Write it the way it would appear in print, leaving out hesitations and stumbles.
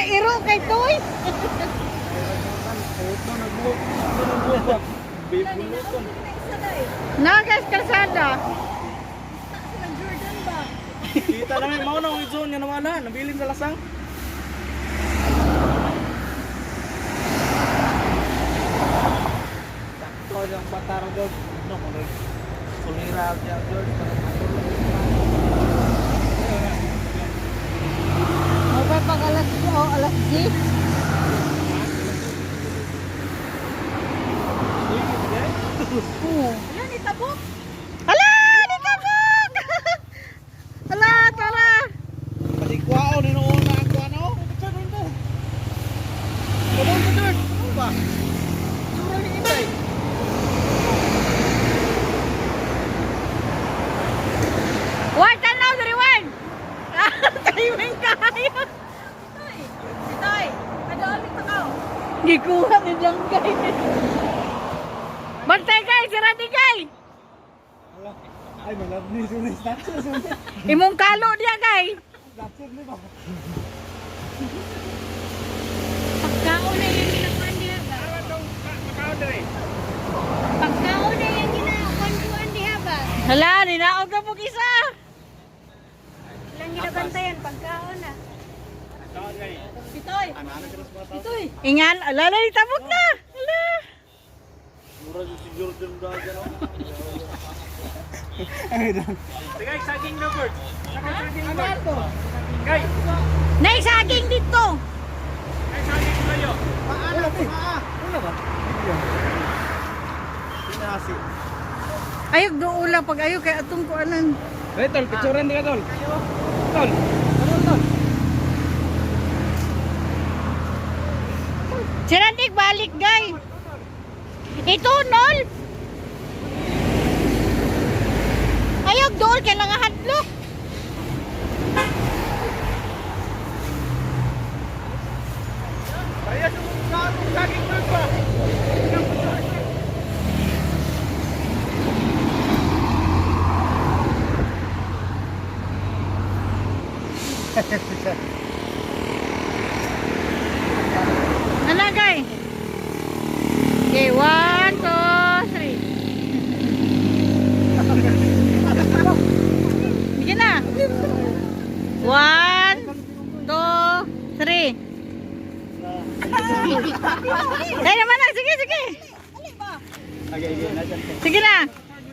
iro kay Toy. Nagas kalsada. Kita namin mau na ang zone nga nawala, nabiling sa lasang. Sakto yung bataro dog. No, sulira siya dog. Mabay pag alas 10. Yan, itabok. Hala, di tabok. Hala, tara. Palikwao ni noon na ako ano? Kabon ka dog. Ano ba? Sura ni Inday. Why tanaw diri wan? Timing kayo. Itoy, kadali takaw. Gikuha ni Jangkay. Bantay kay, sirati kay. Ay, malab ni sunis na. Imong kalo diya kay. Lapsod ni ba? Pagkaon na yung ginakuan diha ba? Pagkaon na yung ginakuan diha ba? Hala, ninaog na po isa. Ilang ginabantayan, pagkaon na. Itoy, itoy. Ingan, alala ni tabok na. Hala. Mura si Jordan Braga no. Sige, saging na bird. Saging na bird. Guys, Nay saging dito. saging kayo. Paano ba? Una ba? Pinasi. Ayog do ula pag ayo kay atong kuanan. Hey, tol, picturean di ka, tol. Tol. Ano, tol? Sirantik balik gay. Ito nol. Ayog dool kay nga hadlok. Kaya yung saging bird pa.